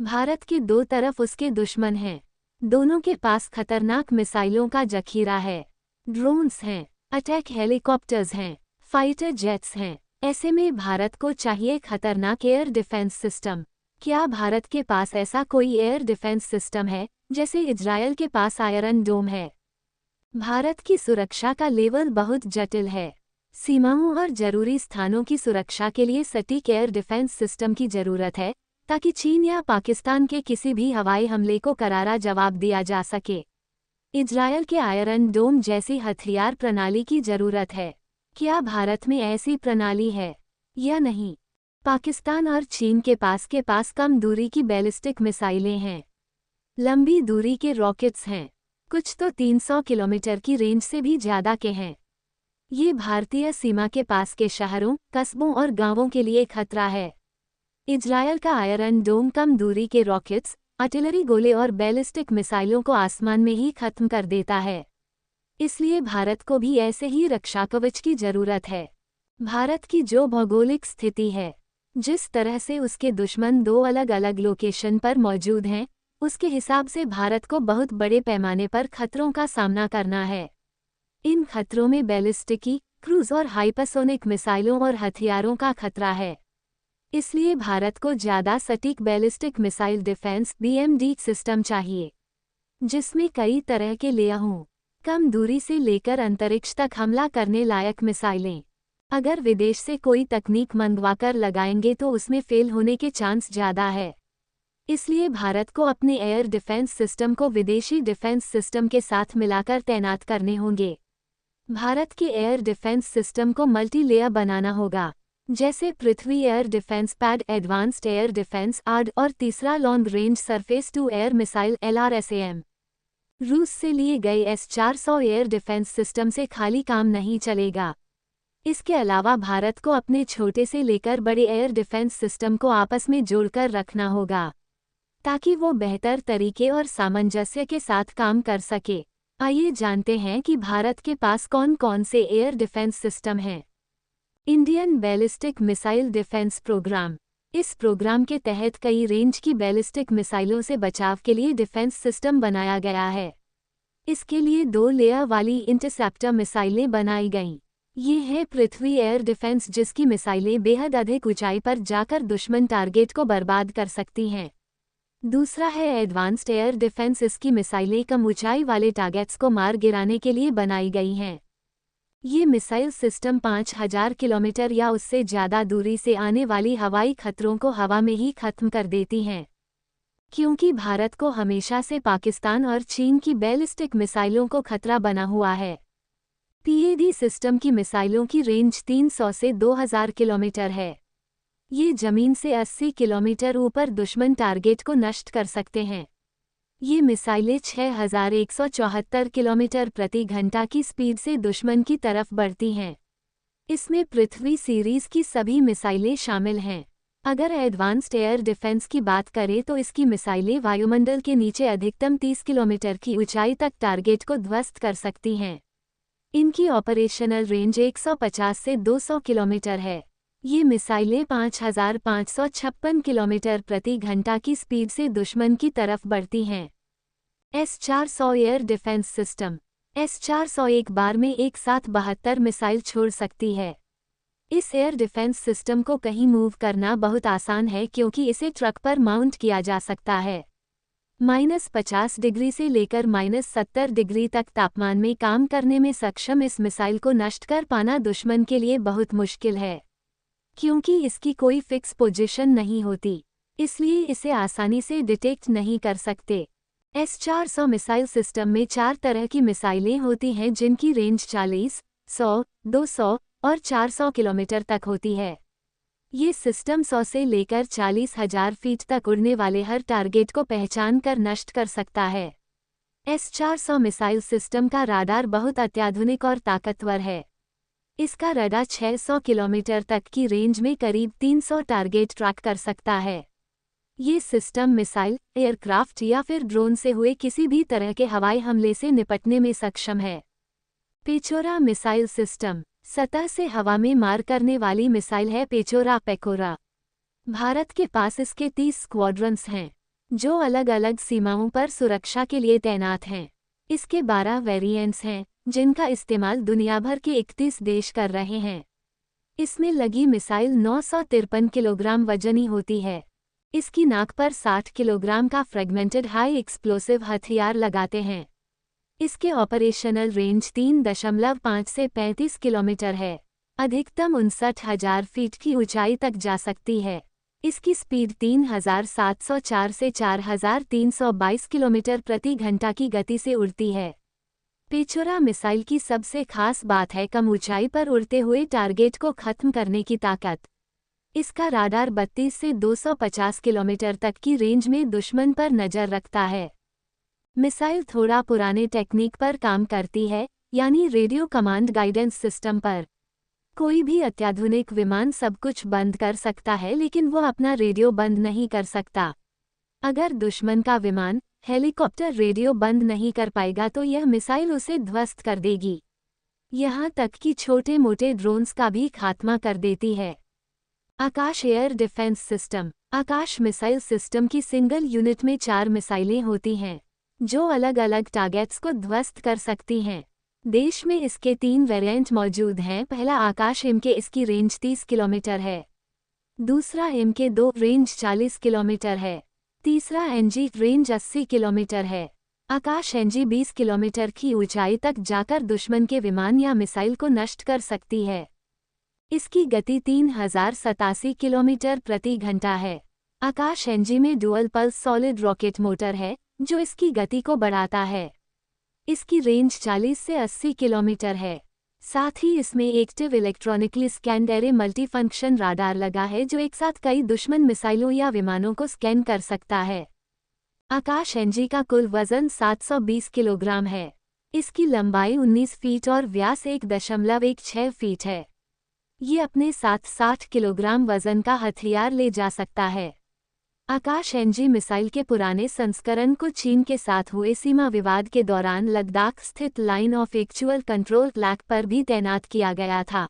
भारत के दो तरफ उसके दुश्मन हैं। दोनों के पास खतरनाक मिसाइलों का जखीरा है। ड्रोन्स हैं, अटैक हेलीकॉप्टर्स हैं, फाइटर जेट्स हैं। ऐसे में भारत को चाहिए खतरनाक एयर डिफेंस सिस्टम। क्या भारत के पास ऐसा कोई एयर डिफेंस सिस्टम है जैसे इजरायल के पास आयरन डोम है? भारत की सुरक्षा का लेवल बहुत जटिल है। सीमाओं और जरूरी स्थानों की सुरक्षा के लिए सटीक एयर डिफेंस सिस्टम की जरूरत है, ताकि चीन या पाकिस्तान के किसी भी हवाई हमले को करारा जवाब दिया जा सके। इजरायल के आयरन डोम जैसी हथियार प्रणाली की जरूरत है। क्या भारत में ऐसी प्रणाली है या नहीं? पाकिस्तान और चीन के पास कम दूरी की बैलिस्टिक मिसाइलें हैं। लंबी दूरी के रॉकेट्स हैं, कुछ तो 300 किलोमीटर की रेंज से भी ज्यादा के हैं। ये भारतीय सीमा के पास के शहरों, कस्बों और गांवों के लिए खतरा है। इजरायल का आयरन डोम कम दूरी के रॉकेट्स, आर्टिलरी गोले और बैलिस्टिक मिसाइलों को आसमान में ही खत्म कर देता है। इसलिए भारत को भी ऐसे ही रक्षा कवच की जरूरत है। भारत की जो भौगोलिक स्थिति है, जिस तरह से उसके दुश्मन दो अलग अलग लोकेशन पर मौजूद हैं, उसके हिसाब से भारत को बहुत बड़े पैमाने पर खतरों का सामना करना है। इन खतरों में बैलिस्टिक, क्रूज और हाइपरसोनिक मिसाइलों और हथियारों का खतरा है। इसलिए भारत को ज़्यादा सटीक ballistic missile defence (BMD) system चाहिए, जिसमें कई तरह के लेयर हों। कम दूरी से लेकर अंतरिक्ष तक हमला करने लायक मिसाइलें। अगर विदेश से कोई तकनीक मंगवाकर लगाएंगे तो उसमें फेल होने के चांस ज़्यादा है। इसलिए भारत को अपने एयर डिफेंस सिस्टम को विदेशी डिफेंस सिस्टम के साथ मिलाकर तैनात करने होंगे। भारत के एयर डिफेंस सिस्टम को मल्टी लेयर बनाना होगा, जैसे Prithvi air defence pad, advanced air defence (ADD) और तीसरा long range surface to air missile (LRSAM). रूस से लिए गए S-400 एयर डिफेंस सिस्टम से खाली काम नहीं चलेगा। इसके अलावा भारत को अपने छोटे से लेकर बड़े एयर डिफेंस सिस्टम को आपस में जोड़कर रखना होगा, ताकि वो बेहतर तरीके और सामंजस्य के साथ काम कर सके। आइए जानते हैं कि भारत के पास कौन कौन से एयर डिफेंस सिस्टम हैं। Indian ballistic missile defence programme. इस प्रोग्राम के तहत कई रेंज की बैलिस्टिक मिसाइलों से बचाव के लिए डिफेंस सिस्टम बनाया गया है। इसके लिए 2 लेयर वाली इंटरसेप्टर मिसाइलें बनाई गईं। ये है पृथ्वी एयर डिफेंस, जिसकी मिसाइलें बेहद अधिक ऊंचाई पर जाकर दुश्मन टारगेट को बर्बाद कर सकती हैं। दूसरा है एडवांस्ड एयर डिफेंस। इसकी मिसाइलें कम ऊंचाई वाले टारगेट्स को मार गिराने के लिए बनाई गई हैं। ये मिसाइल सिस्टम 5000 किलोमीटर या उससे ज़्यादा दूरी से आने वाली हवाई खतरों को हवा में ही खत्म कर देती हैं। क्योंकि भारत को हमेशा से पाकिस्तान और चीन की बैलिस्टिक मिसाइलों को खतरा बना हुआ है। PAD सिस्टम की मिसाइलों की रेंज 300 से 2000 किलोमीटर है। ये जमीन से 80 किलोमीटर ऊपर दुश्मन टारगेट को नष्ट कर सकते हैं। ये मिसाइलें 6174 किलोमीटर प्रति घंटा की स्पीड से दुश्मन की तरफ बढ़ती हैं। इसमें पृथ्वी सीरीज की सभी मिसाइलें शामिल हैं। अगर एडवांस्ड एयर डिफेंस की बात करें तो इसकी मिसाइलें वायुमंडल के नीचे अधिकतम 30 किलोमीटर की ऊंचाई तक टारगेट को ध्वस्त कर सकती हैं। इनकी ऑपरेशनल रेंज 150 से 200 किलोमीटर है। ये मिसाइलें 5556 किलोमीटर प्रति घंटा की स्पीड से दुश्मन की तरफ बढ़ती हैं। S-400 air defence system. S-400 एक बार में एक साथ 72 मिसाइल छोड़ सकती है। इस एयर डिफेंस सिस्टम को कहीं मूव करना बहुत आसान है, क्योंकि इसे ट्रक पर माउंट किया जा सकता है। -50 डिग्री से लेकर -70 डिग्री तक तापमान में काम करने में सक्षम इस मिसाइल को नष्ट कर पाना दुश्मन के लिए बहुत मुश्किल है, क्योंकि इसकी कोई फिक्स पोजीशन नहीं होती। इसलिए इसे आसानी से डिटेक्ट नहीं कर सकते। S-400 मिसाइल सिस्टम में 4 तरह की मिसाइलें होती हैं, जिनकी रेंज 40, 100, 200 और 400 किलोमीटर तक होती है। ये सिस्टम 100 से लेकर 40,000 फीट तक उड़ने वाले हर टारगेट को पहचान कर नष्ट कर सकता है। S-400 मिसाइल सिस्टम का राडार बहुत अत्याधुनिक और ताकतवर है। इसका रडार 600 किलोमीटर तक की रेंज में करीब 300 टारगेट ट्रैक कर सकता है। ये सिस्टम मिसाइल, एयरक्राफ्ट या फिर ड्रोन से हुए किसी भी तरह के हवाई हमले से निपटने में सक्षम है। Pechora missile system. सतह से हवा में मार करने वाली मिसाइल है पेचोरा पेकोरा। भारत के पास इसके 30 स्क्वाड्रन्स हैं। जो अलग अलग सीमाओं पर सुरक्षा के लिए तैनात हैं। इसके 12 वेरिएंट्स हैं, जिनका इस्तेमाल दुनिया भर के 31 देश कर रहे हैं। इसमें लगी मिसाइल 953 किलोग्राम वजनी होती है। इसकी नाक पर 60 किलोग्राम का फ्रेगमेंटेड हाई एक्सप्लोसिव हथियार लगाते हैं। इसके ऑपरेशनल रेंज 3.5 से 35 किलोमीटर है। अधिकतम 59,000 फीट की ऊंचाई तक जा सकती है। इसकी स्पीड 3,704 से 4,322 किलोमीटर प्रति घंटा की गति से उड़ती है। पेचोरा मिसाइल की सबसे खास बात है कम ऊंचाई पर उड़ते हुए टारगेट को खत्म करने की ताकत। इसका राडार 32 से 250 किलोमीटर तक की रेंज में दुश्मन पर नजर रखता है। मिसाइल थोड़ा पुराने टेक्निक पर काम करती है, यानी रेडियो कमांड गाइडेंस सिस्टम पर। कोई भी अत्याधुनिक विमान सब कुछ बंद कर सकता है, लेकिन वो अपना रेडियो बंद नहीं कर सकता। अगर दुश्मन का विमान, हेलीकॉप्टर रेडियो बंद नहीं कर पाएगा तो यह मिसाइल उसे ध्वस्त कर देगी। यहाँ तक कि छोटे मोटे ड्रोन्स का भी खात्मा कर देती है। आकाश एयर डिफेंस सिस्टम। आकाश मिसाइल सिस्टम की सिंगल यूनिट में 4 मिसाइलें होती हैं, जो अलग अलग टारगेट्स को ध्वस्त कर सकती हैं। देश में इसके 3 वेरिएंट मौजूद हैं। पहला आकाश MK, इसकी रेंज 30 किलोमीटर है। दूसरा MK2, रेंज 40 किलोमीटर है। तीसरा NG, रेंज 80 किलोमीटर है। आकाश NG 20 किलोमीटर की ऊंचाई तक जाकर दुश्मन के विमान या मिसाइल को नष्ट कर सकती है। इसकी गति 3,087 किलोमीटर प्रति घंटा है। आकाश NG में dual pulse solid rocket motor है, जो इसकी गति को बढ़ाता है। इसकी रेंज 40 से 80 किलोमीटर है। साथ ही इसमें active electronically scanned array multifunction radar लगा है, जो एक साथ कई दुश्मन मिसाइलों या विमानों को स्कैन कर सकता है। आकाश NG का कुल वजन 720 किलोग्राम है। इसकी लंबाई 19 फीट और व्यास 1.16 फीट है। ये अपने साथ 60 किलोग्राम वजन का हथियार ले जा सकता है। आकाश NG मिसाइल के पुराने संस्करण को चीन के साथ हुए सीमा विवाद के दौरान लद्दाख स्थित line of actual control clack पर भी तैनात किया गया था।